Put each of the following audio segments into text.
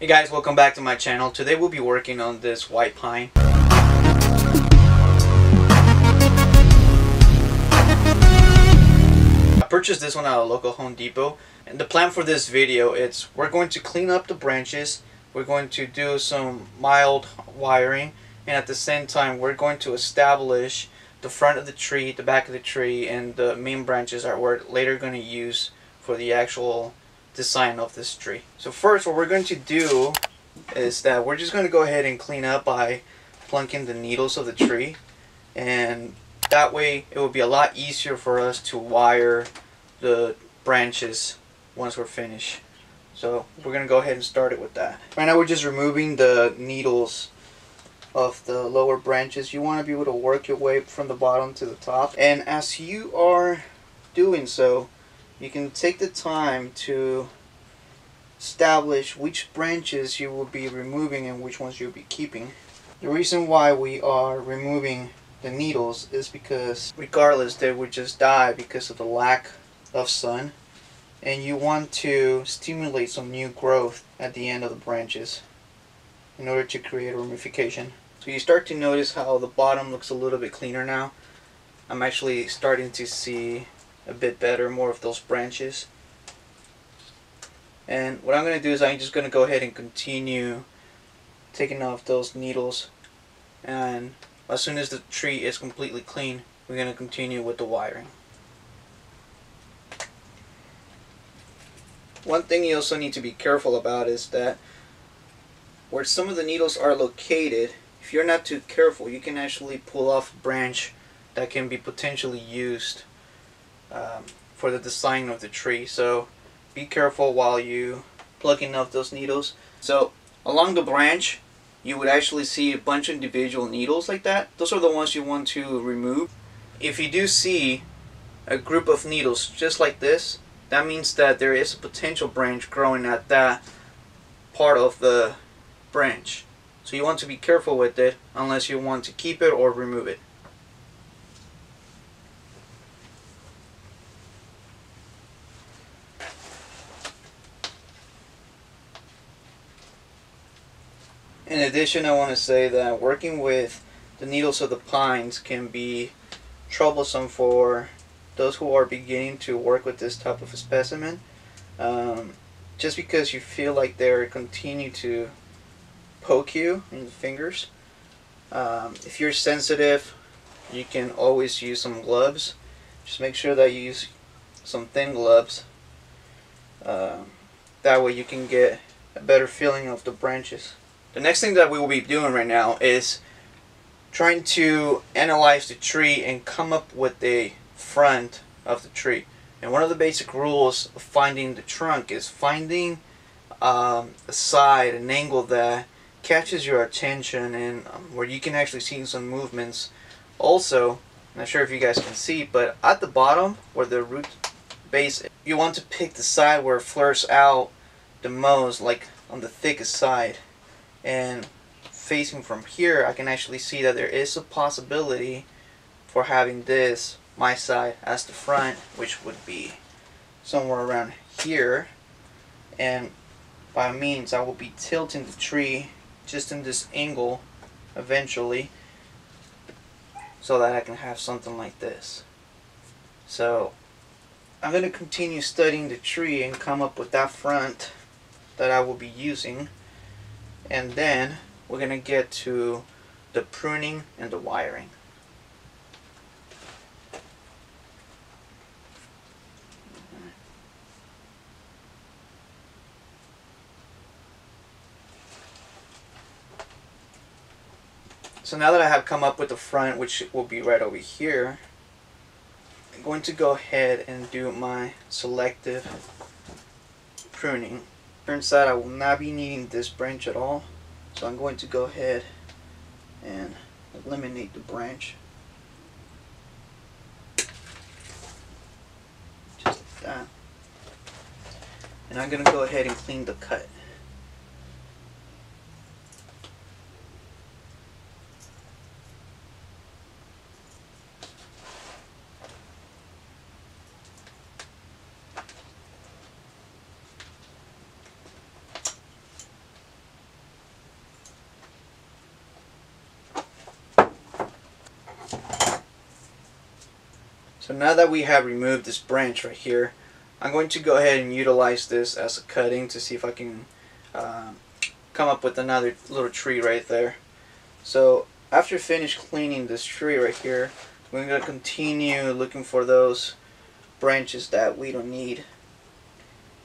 Hey guys, welcome back to my channel. Today we'll be working on this white pine. I purchased this one at a local Home Depot, and the plan for this video is we're going to clean up the branches, we're going to do some mild wiring, and at the same time we're going to establish the front of the tree, the back of the tree, and the main branches that we're later going to use for the actual design of this tree. So first, what we're going to do is that we're just going to go ahead and clean up by flunking the needles of the tree, and that way it will be a lot easier for us to wire the branches once we're finished. So we're going to go ahead and start it with that. Right now we're just removing the needles of the lower branches. You want to be able to work your way from the bottom to the top, and as you are doing so, you can take the time to establish which branches you will be removing and which ones you'll be keeping. The reason why we are removing the needles is because regardless they would just die because of the lack of sun, and you want to stimulate some new growth at the end of the branches in order to create ramification. So you start to notice how the bottom looks a little bit cleaner now. I'm actually starting to see a bit better, more of those branches. And what I'm going to do is I'm just going to go ahead and continue taking off those needles, and as soon as the tree is completely clean, we're going to continue with the wiring. One thing you also need to be careful about is that where some of the needles are located, if you're not too careful, you can actually pull off a branch that can be potentially used for the design of the tree. So be careful while you plugging off those needles. So along the branch you would actually see a bunch of individual needles like that. Those are the ones you want to remove. If you do see a group of needles just like this, that means that there is a potential branch growing at that part of the branch. So you want to be careful with it unless you want to keep it or remove it. In addition, I want to say that working with the needles of the pines can be troublesome for those who are beginning to work with this type of a specimen. Just because you feel like they're continue to poke you in the fingers. If you're sensitive, you can always use some gloves. Just make sure that you use some thin gloves. That way you can get a better feeling of the branches. The next thing that we will be doing right now is trying to analyze the tree and come up with the front of the tree. And one of the basic rules of finding the trunk is finding a side, an angle that catches your attention and where you can actually see some movements. Also, I'm not sure if you guys can see, but at the bottom where the root base, you want to pick the side where it flares out the most, like on the thickest side. And facing from here, I can actually see that there is a possibility for having this, my side, as the front, which would be somewhere around here. And by means, I will be tilting the tree just in this angle eventually, so that I can have something like this. So I'm going to continue studying the tree and come up with that front that I will be using, and then we're going to get to the pruning and the wiring. So now that I have come up with the front, which will be right over here, I'm going to go ahead and do my selective pruning. Turns out I will not be needing this branch at all, so I'm going to go ahead and eliminate the branch. Just like that. And I'm going to go ahead and clean the cut. So now that we have removed this branch right here, I'm going to go ahead and utilize this as a cutting to see if I can come up with another little tree right there. So after finish cleaning this tree right here, we're going to continue looking for those branches that we don't need.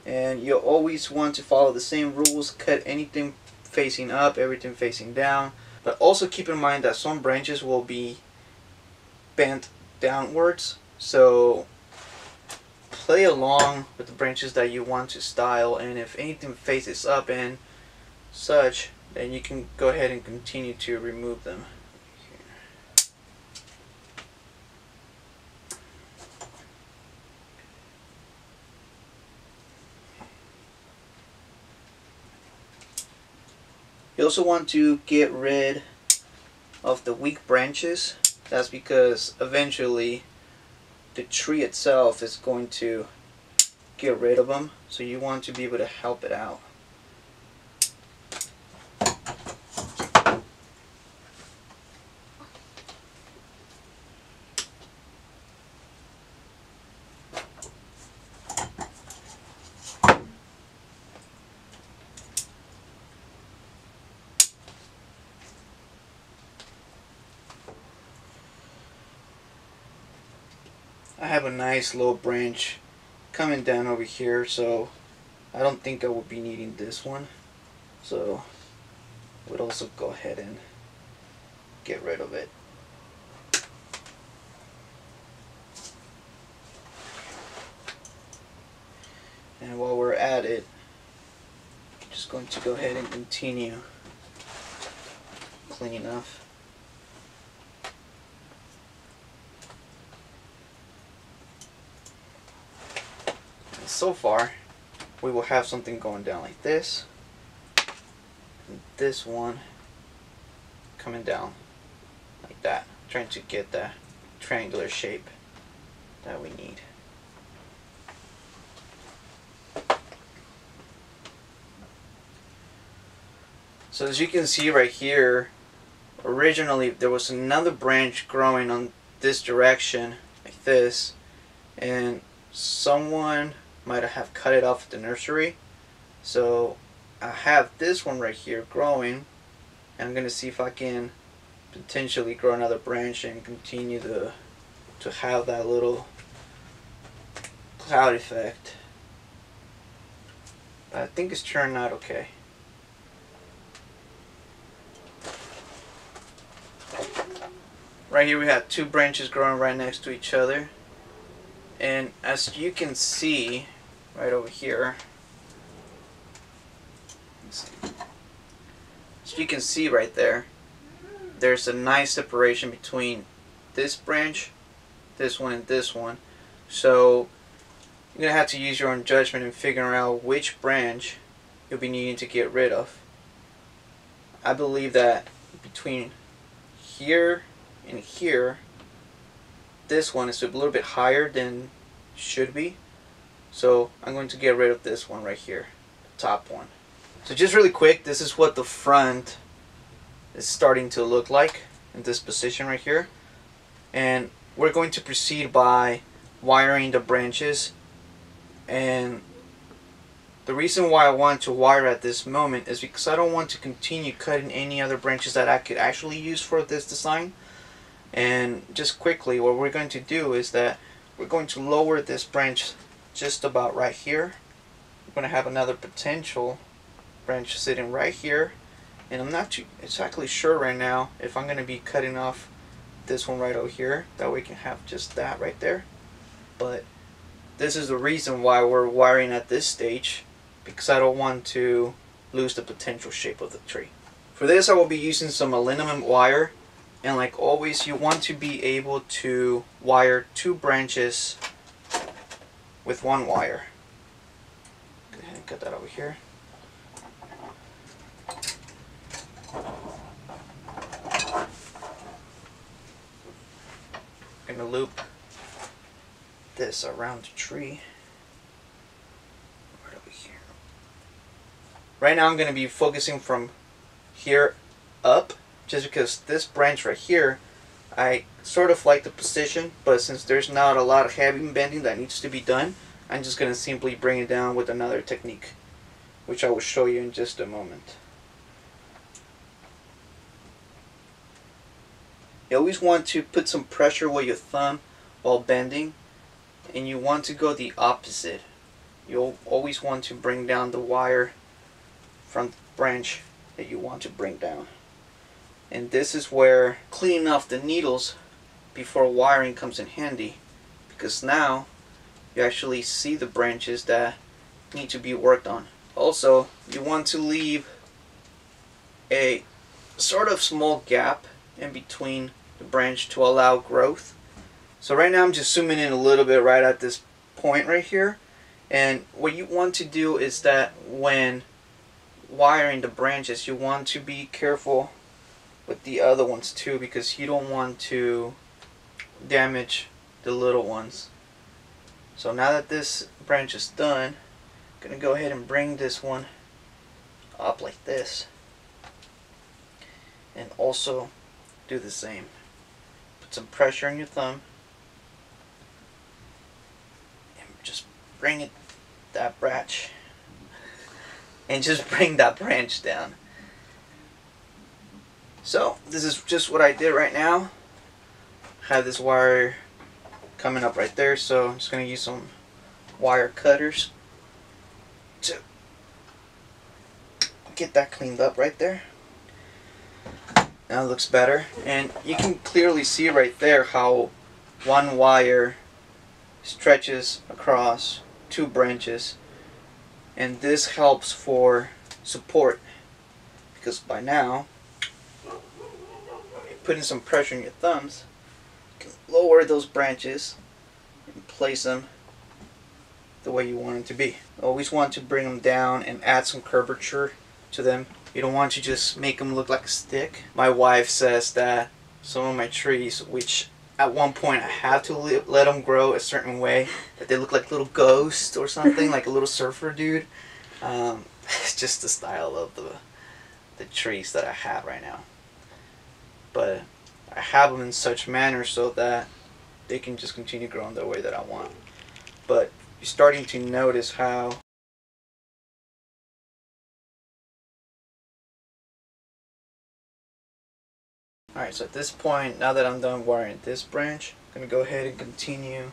And you'll always want to follow the same rules. Cut anything facing up, everything facing down. But also keep in mind that some branches will be bent downwards. So play along with the branches that you want to style, and if anything faces up and such, then you can go ahead and continue to remove them. You also want to get rid of the weak branches. That's because eventually the tree itself is going to get rid of them, so you want to be able to help it out. I have a nice little branch coming down over here, so I don't think I will be needing this one. So I would also go ahead and get rid of it. And while we're at it, I'm just going to go ahead and continue cleaning up. So far, we will have something going down like this, and this one coming down like that, trying to get that triangular shape that we need. So as you can see right here, originally there was another branch growing on this direction like this, and someone might have cut it off at the nursery. So I have this one right here growing, and I'm going to see if I can potentially grow another branch and continue to have that little cloud effect. But I think it's turned out okay. Right here we have two branches growing right next to each other, and as you can see right over here, as you can see right there, there's a nice separation between this branch, this one, and this one. So you're gonna have to use your own judgment in figuring out which branch you'll be needing to get rid of. I believe that between here and here, this one is a little bit higher than it should be. So I'm going to get rid of this one right here, the top one. So just really quick, this is what the front is starting to look like in this position right here. And we're going to proceed by wiring the branches. And the reason why I want to wire at this moment is because I don't want to continue cutting any other branches that I could actually use for this design. And just quickly, what we're going to do is that we're going to lower this branch just about right here. We're going to have another potential branch sitting right here, and I'm not too exactly sure right now if I'm going to be cutting off this one right over here. That way we can have just that right there. But this is the reason why we're wiring at this stage, because I don't want to lose the potential shape of the tree. For this I will be using some aluminum wire. And like always, you want to be able to wire two branches with one wire. Go ahead and cut that over here. I'm going to loop this around the tree. Right over here. Right now I'm going to be focusing from here up, just because this branch right here, I sort of like the position, but since there's not a lot of heavy bending that needs to be done, I'm just going to simply bring it down with another technique, which I will show you in just a moment. You always want to put some pressure with your thumb while bending, and you want to go the opposite. You'll always want to bring down the wire from the branch that you want to bring down. And this is where cleaning off the needles before wiring comes in handy, because now you actually see the branches that need to be worked on. Also, you want to leave a sort of small gap in between the branch to allow growth. So right now I'm just zooming in a little bit right at this point right here. And what you want to do is that when wiring the branches, you want to be careful with the other ones too, because you don't want to damage the little ones. So now that this branch is done, I'm going to go ahead and bring this one up like this. And also do the same. Put some pressure on your thumb. And just bring it, that branch. And just bring that branch down. So this is just what I did right now. I have this wire coming up right there, so I'm just going to use some wire cutters to get that cleaned up right there. Now it looks better, and you can clearly see right there how one wire stretches across two branches, and this helps for support, because by now putting some pressure on your thumbs, you can lower those branches and place them the way you want them to be. Always want to bring them down and add some curvature to them. You don't want to just make them look like a stick. My wife says that some of my trees, which at one point I had to let them grow a certain way, that they look like little ghosts or something, like a little surfer dude. It's just the style of the trees that I have right now. But I have them in such manner so that they can just continue growing the way that I want. But you're starting to notice how alright, so at this point, now that I'm done wiring this branch, I'm going to go ahead and continue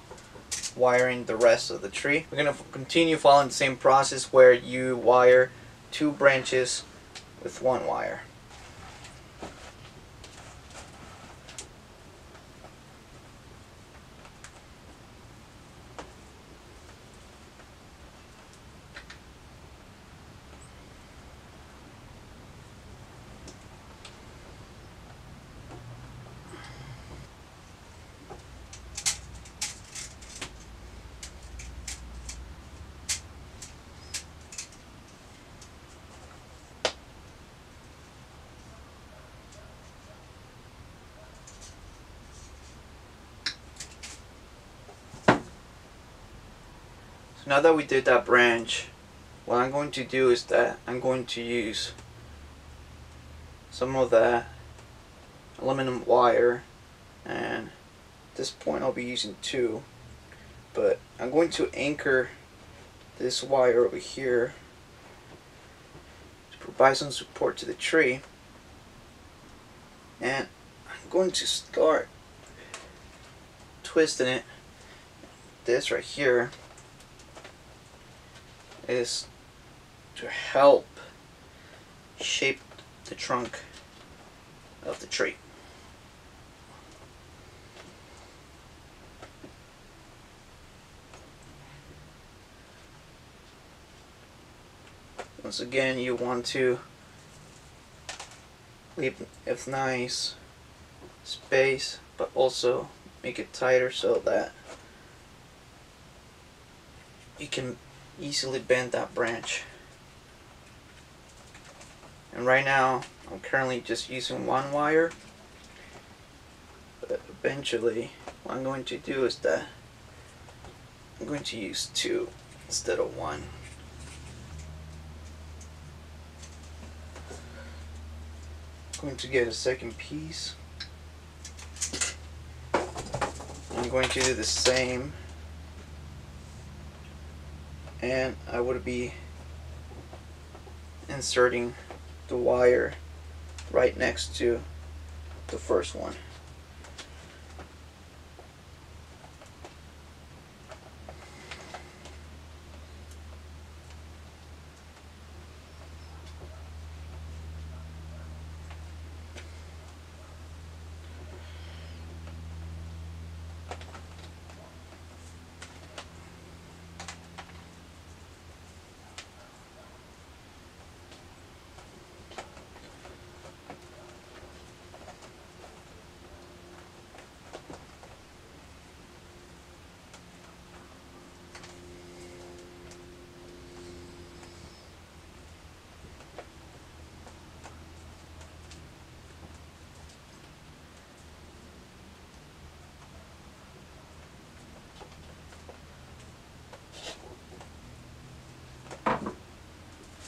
wiring the rest of the tree. We're going to continue following the same process where you wire two branches with one wire. Now that we did that branch, what I'm going to do is that I'm going to use some of that aluminum wire, and at this point I'll be using two, but I'm going to anchor this wire over here to provide some support to the tree, and I'm going to start twisting it. This right here is to help shape the trunk of the tree. Once again, you want to leave a nice space, but also make it tighter so that you can easily bend that branch. And right now I'm currently just using one wire, but eventually what I'm going to do is that I'm going to use two instead of one. I'm going to get a second piece. going to do the same, and I would be inserting the wire right next to the first one.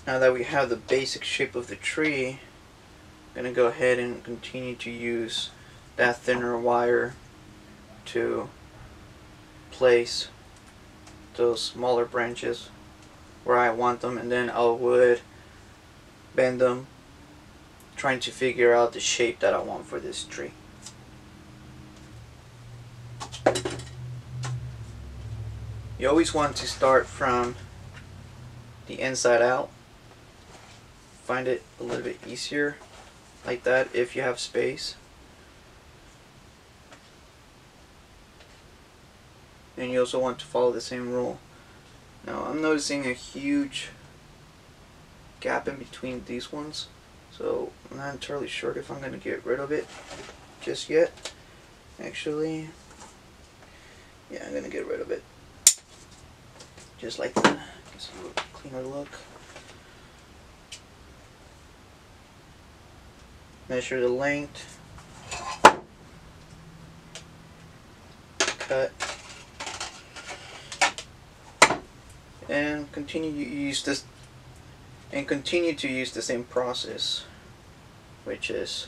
Now that we have the basic shape of the tree, I'm going to go ahead and continue to use that thinner wire to place those smaller branches where I want them, and then I would bend them, trying to figure out the shape that I want for this tree. You always want to start from the inside out. Find it a little bit easier like that if you have space. And you also want to follow the same rule. Now I'm noticing a huge gap in between these ones, so I'm not entirely sure if I'm going to get rid of it just yet. Actually, yeah, I'm going to get rid of it. Just like that. Gives a little cleaner look. Measure the length. Cut. And continue to use this, and continue to use the same process, which is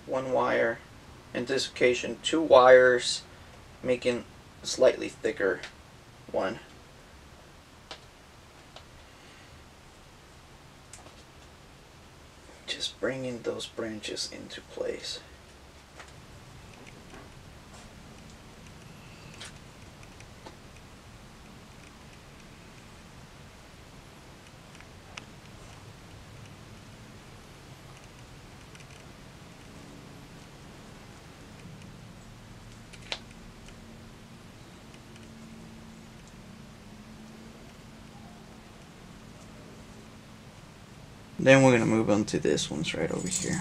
one wire, in this occasion 2 wires, making a slightly thicker one. Just bringing those branches into place. Then we're going to move on to this one's right over here.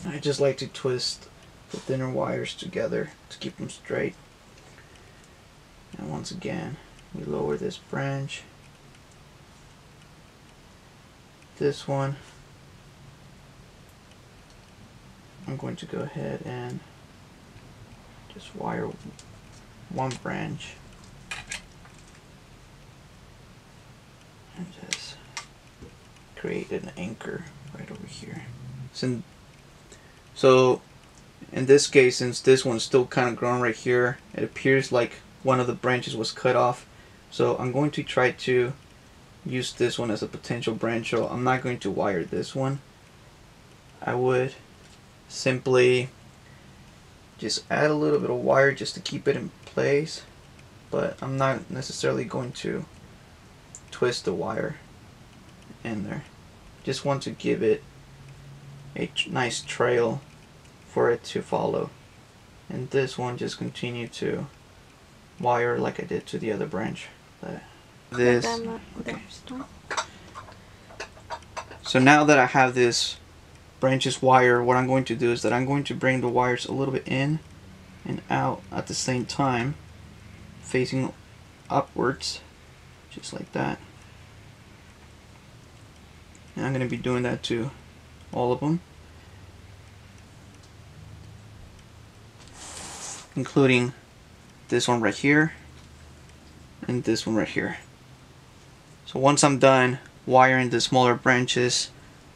I just like to twist the thinner wires together to keep them straight. And once again, we lower this branch. This one, I'm going to go ahead and just wire one branch. And just create an anchor right over here. So in this case, since this one's still kind of growing right here, it appears like one of the branches was cut off. So I'm going to try to use this one as a potential branch. So I'm not going to wire this one. I would simply just add a little bit of wire just to keep it in place, but I'm not necessarily going to twist the wire in there. Just want to give it a nice trail for it to follow. And this one, just continue to wire like I did to the other branch. This. Okay. So now that I have this branches wire, what I'm going to do is that I'm going to bring the wires a little bit in and out at the same time, facing upwards, just like that. And I'm going to be doing that to all of them, including this one right here and this one right here. So once I'm done wiring the smaller branches,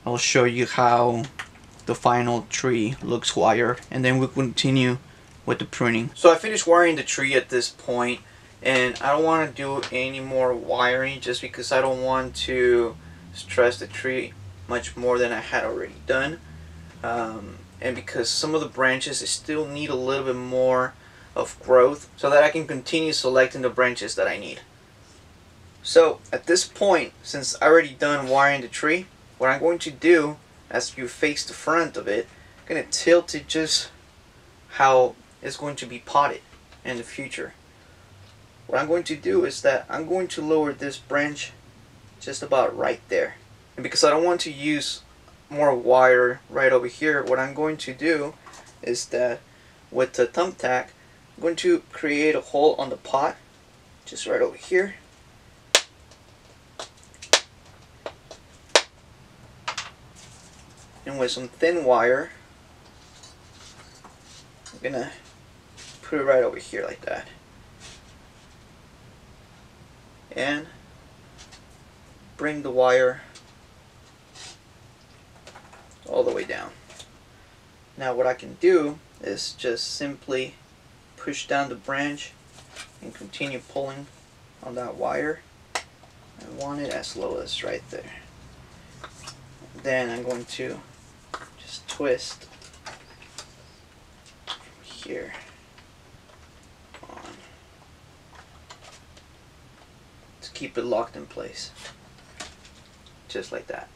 I'll show you how the final tree looks wired, and then we'll continue with the pruning. So I finished wiring the tree at this point, and I don't want to do any more wiring just because I don't want to stress the tree much more than I had already done. And because some of the branches still need a little bit more of growth so that I can continue selecting the branches that I need. So at this point, since I already done wiring the tree, what I'm going to do, as you face the front of it, I'm going to tilt it just how it's going to be potted in the future. What I'm going to do is that I'm going to lower this branch just about right there. And because I don't want to use more wire right over here, what I'm going to do is that with the thumbtack, I'm going to create a hole on the pot just right over here. And with some thin wire, I'm gonna put it right over here like that. And bring the wire all the way down. Now what I can do is just simply push down the branch and continue pulling on that wire. I want it as low as right there. Then I'm going to just twist from here on to keep it locked in place, just like that.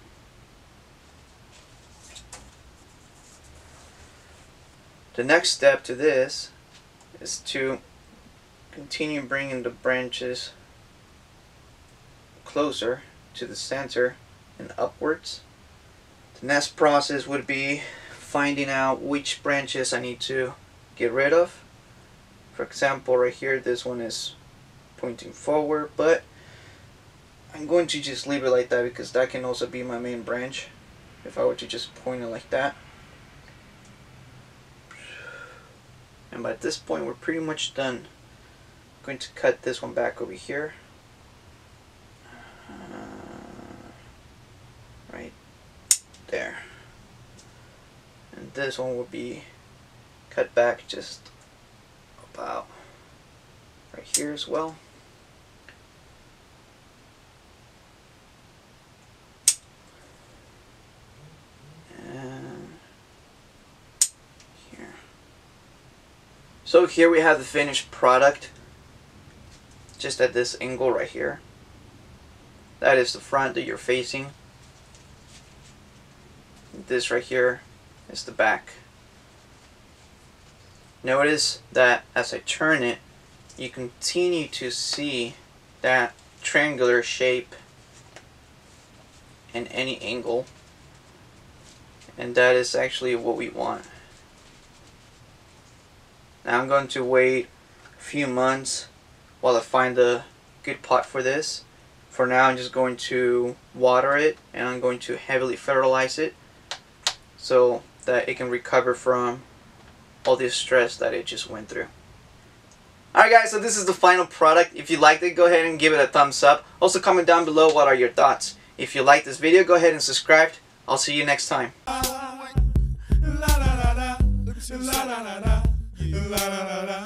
The next step to this is to continue bringing the branches closer to the center and upwards. The next process would be finding out which branches I need to get rid of. For example, right here, this one is pointing forward, but I'm going to just leave it like that because that can also be my main branch if I were to just point it like that. And by this point we're pretty much done. I'm going to cut this one back over here. Right there. And this one will be cut back just about right here as well. So here we have the finished product, just at this angle right here. That is the front that you're facing. This right here is the back. Notice that as I turn it, you continue to see that triangular shape in any angle, and that is actually what we want. Now I'm going to wait a few months while I find a good pot for this. For now I'm just going to water it, and I'm going to heavily fertilize it so that it can recover from all this stress that it just went through. Alright guys, so this is the final product. If you liked it, go ahead and give it a thumbs up. Also comment down below what are your thoughts. If you like this video, go ahead and subscribe. I'll see you next time. La la la la.